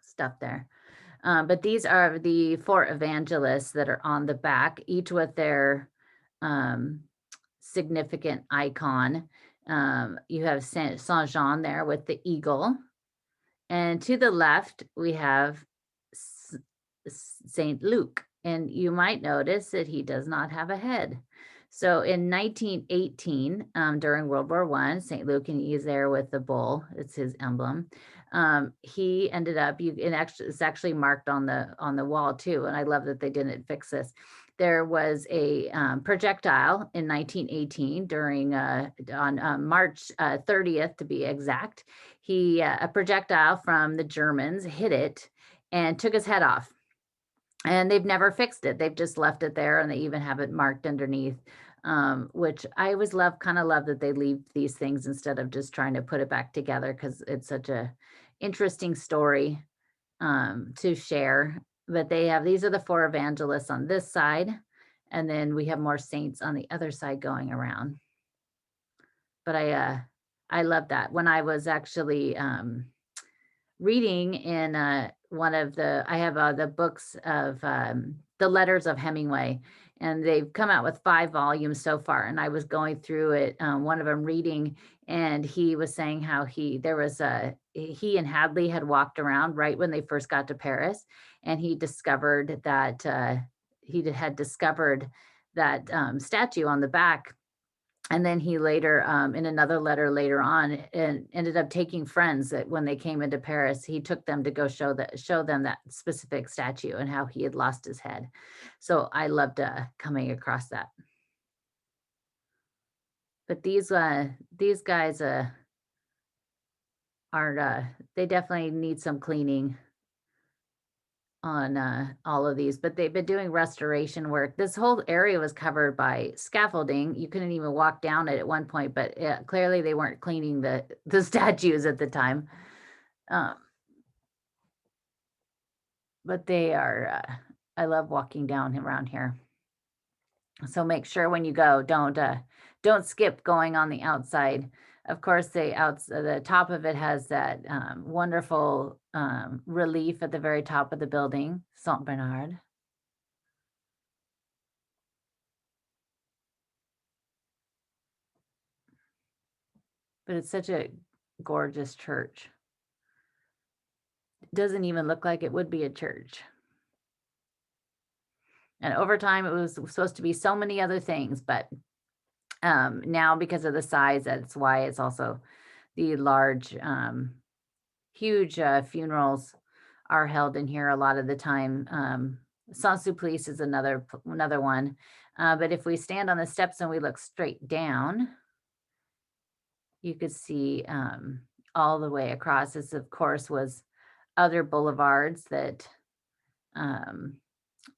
A: stuff there. But these are the 4 evangelists that are on the back, each with their significant icon. You have Saint Jean there with the eagle. And to the left, we have Saint Luke. And you might notice that he does not have a head. So in 1918, during World War I, St. Luke, and he's there with the bull, it's his emblem. He ended up, it's actually marked on the wall too, and I love that they didn't fix this. There was a projectile in 1918 on March 30th to be exact. A projectile from the Germans hit it and took his head off. And they've never fixed it. They've just left it there, and they even have it marked underneath, which I always kind of love that they leave these things instead of just trying to put it back together, because it's such a interesting story to share. But these are the 4 evangelists on this side, and then we have more saints on the other side going around. But I love that. When I was actually reading in I have the books of the letters of Hemingway, and they've come out with 5 volumes so far. And I was going through it, one of them reading, and he was saying how he and Hadley had walked around right when they first got to Paris, and he discovered that had discovered that statue on the back. And then he later, in another letter later on, and ended up taking friends that when they came into Paris, he took them to go show them that specific statue and how he had lost his head. So I loved coming across that. But these guys they definitely need some cleaning on all of these, but they've been doing restoration work. This whole area was covered by scaffolding. You couldn't even walk down it at one point, but clearly they weren't cleaning the statues at the time. But they are I love walking down around here. So make sure when you go, don't skip going on the outside. Of course, the top of it has that wonderful relief at the very top of the building, Saint Bernard. But it's such a gorgeous church. It doesn't even look like it would be a church. And over time, it was supposed to be so many other things, but now because of the size, that's why it's also the large, huge funerals are held in here a lot of the time. Sans Supplice is another one. But if we stand on the steps and we look straight down, you could see all the way across. This, of course, was other boulevards that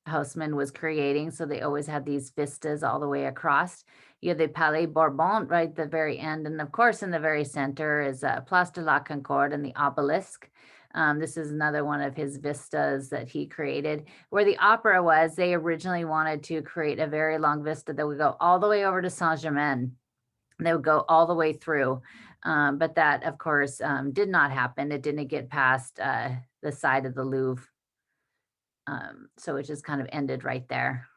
A: Haussmann was creating. So they always had these vistas all the way across. You have the Palais Bourbon right at the very end. And of course, in the very center is Place de la Concorde and the obelisk. This is another one of his vistas that he created. Where the opera was, they originally wanted to create a very long vista that would go all the way over to Saint-Germain. They would go all the way through. But that, of course, did not happen. It didn't get past the side of the Louvre. So it just kind of ended right there.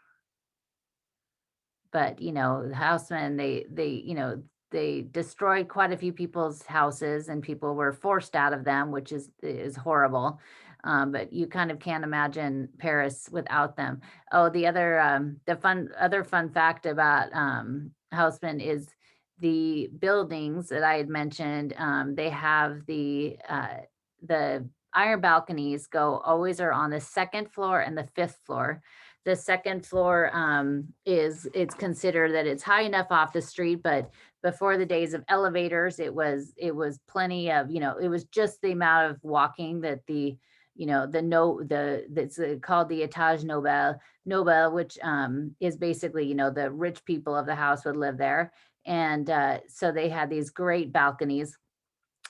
A: But, the Housemen, they destroyed quite a few people's houses and people were forced out of them, which is horrible. But you kind of can't imagine Paris without them. Oh, other fun fact about Houseman is the buildings that I had mentioned. They have the iron balconies always are on the second floor and the fifth floor. The second floor it's considered that it's high enough off the street, but before the days of elevators, it was plenty of, it was just the amount of walking that it's called the Etage Nobel, which is basically, the rich people of the house would live there. And so they had these great balconies.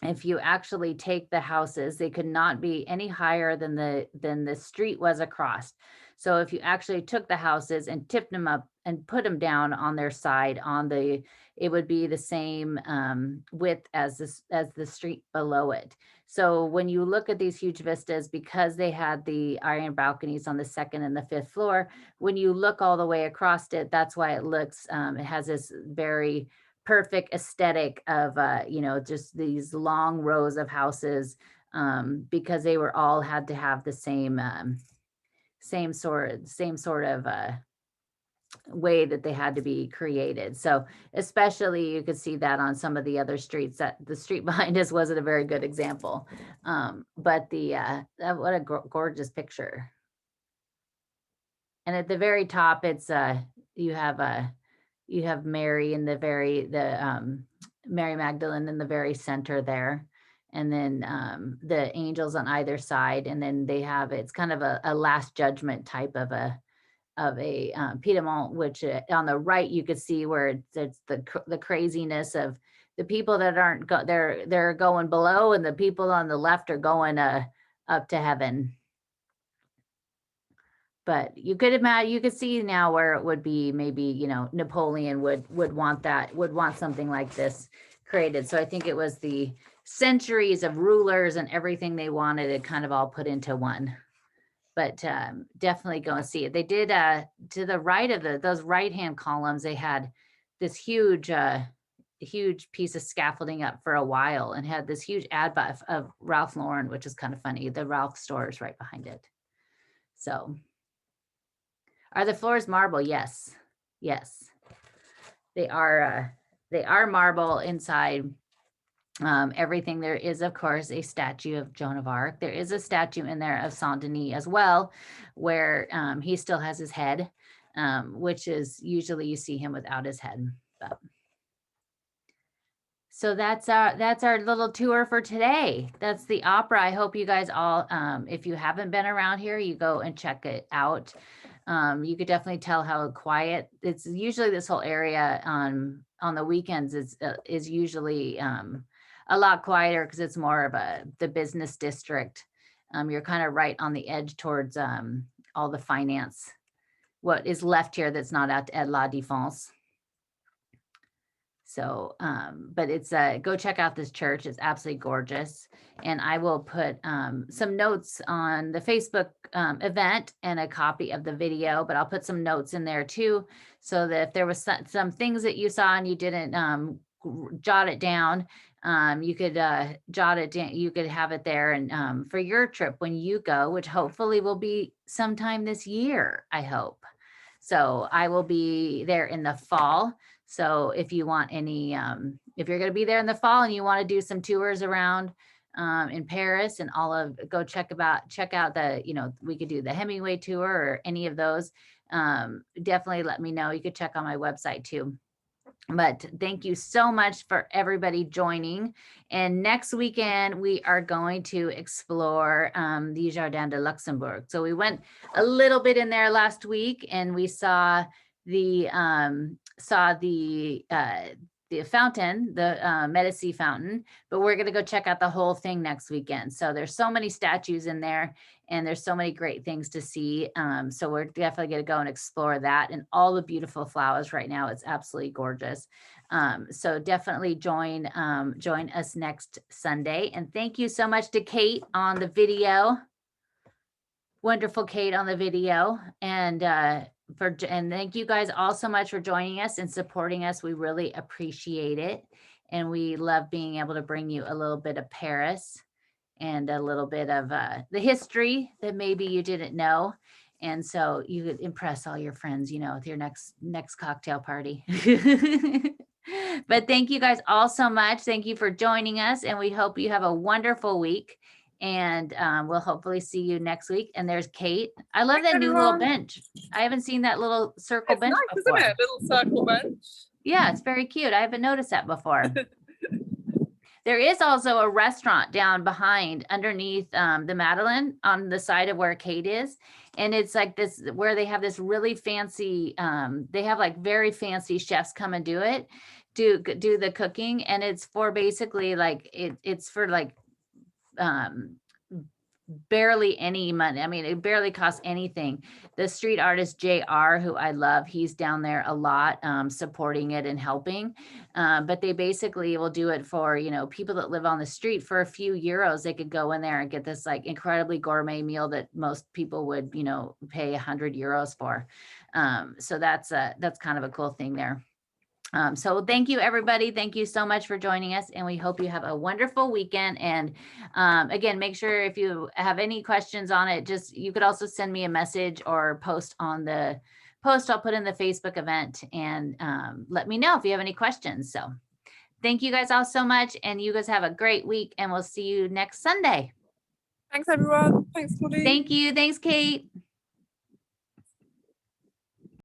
A: If you actually take the houses, they could not be any higher than the street was across. So if you actually took the houses and tipped them up and put them down on their side it would be the same width as the street below it. So when you look at these huge vistas, because they had the iron balconies on the second and the fifth floor, when you look all the way across it, that's why it has this very perfect aesthetic of just these long rows of houses, because they were all had to have the same sort of way that they had to be created. So especially you could see that on some of the other streets. That the street behind us wasn't a very good example, but what a gorgeous picture. And at the very top, it's you have Mary in Mary Magdalene in the very center there. And then the angels on either side. And then it's kind of a Last Judgment type of a pediment, which on the right, you could see where it's the craziness of the people that they're going below, and the people on the left are going up to heaven. But you could see now where it would be maybe, Napoleon would want something like this created. So I think it was the centuries of rulers and everything they wanted it kind of all put into one. But definitely go and see it. They did to the right of those right-hand columns, they had this huge piece of scaffolding up for a while and had this huge ad of Ralph Lauren, which is kind of funny. The Ralph store is right behind it. So are the floors marble? Yes. They are marble inside. Everything. There is, of course, a statue of Joan of Arc. There is a statue in there of Saint Denis as well, where he still has his head, which is usually you see him without his head. But so that's our little tour for today. That's the opera. I hope you guys all, if you haven't been around here, you go and check it out. You could definitely tell how quiet it's usually. This whole area on the weekends is usually a lot quieter because it's more of the business district. You're kind of right on the edge towards all the finance, what is left here that's not at La Défense. So, but it's go check out this church. It's absolutely gorgeous. And I will put some notes on the Facebook event and a copy of the video, but I'll put some notes in there too. So that if there was some things that you saw and you didn't jot it down, you could jot it down, you could have it there. And for your trip when you go, which hopefully will be sometime this year, I hope. So I will be there in the fall. So if you want any, if you're going to be there in the fall and you want to do some tours around in Paris and go check out the, we could do the Hemingway tour or any of those. Definitely let me know. You could check on my website too. But thank you so much for everybody joining. And next weekend, we are going to explore the Jardin de Luxembourg. So we went a little bit in there last week and we saw the fountain, the Medici fountain, but we're going to go check out the whole thing next weekend. So there's so many statues in there and there's so many great things to see. So we're definitely going to go and explore that and all the beautiful flowers right now. It's absolutely gorgeous. So definitely join us next Sunday. And thank you so much to Kate on the video. Wonderful Kate on the video. And thank you guys all so much for joining us and supporting us. We really appreciate it. And we love being able to bring you a little bit of Paris and a little bit of the history that maybe you didn't know. And so you could impress all your friends, with your next cocktail party. But thank you guys all so much. Thank you for joining us. And we hope you have a wonderful week. And we'll hopefully see you next week. And there's Kate. I love that new little bench. I haven't seen that little circle bench before.
B: Isn't it? Little circle bench.
A: Yeah, it's very cute. I haven't noticed that before. There is also a restaurant down behind underneath the Madeleine on the side of where Kate is. And it's like this, where they have this really fancy, they have like very fancy chefs come and do the cooking. And it's for basically like, it's for like, barely any money. I mean, it barely costs anything. The street artist JR, who I love, he's down there a lot, supporting it and helping. But they basically will do it for, people that live on the street for a few euros. They could go in there and get this like incredibly gourmet meal that most people would, pay 100 euros for. So that's kind of a cool thing there. So thank you, everybody. Thank you so much for joining us. And we hope you have a wonderful weekend. And again, make sure if you have any questions on it, you could also send me a message or post on the post I'll put in the Facebook event and let me know if you have any questions. So thank you guys all so much. And you guys have a great week and we'll see you next Sunday.
B: Thanks, everyone. Thanks, Claudine.
A: Thank you. Thanks, Kate.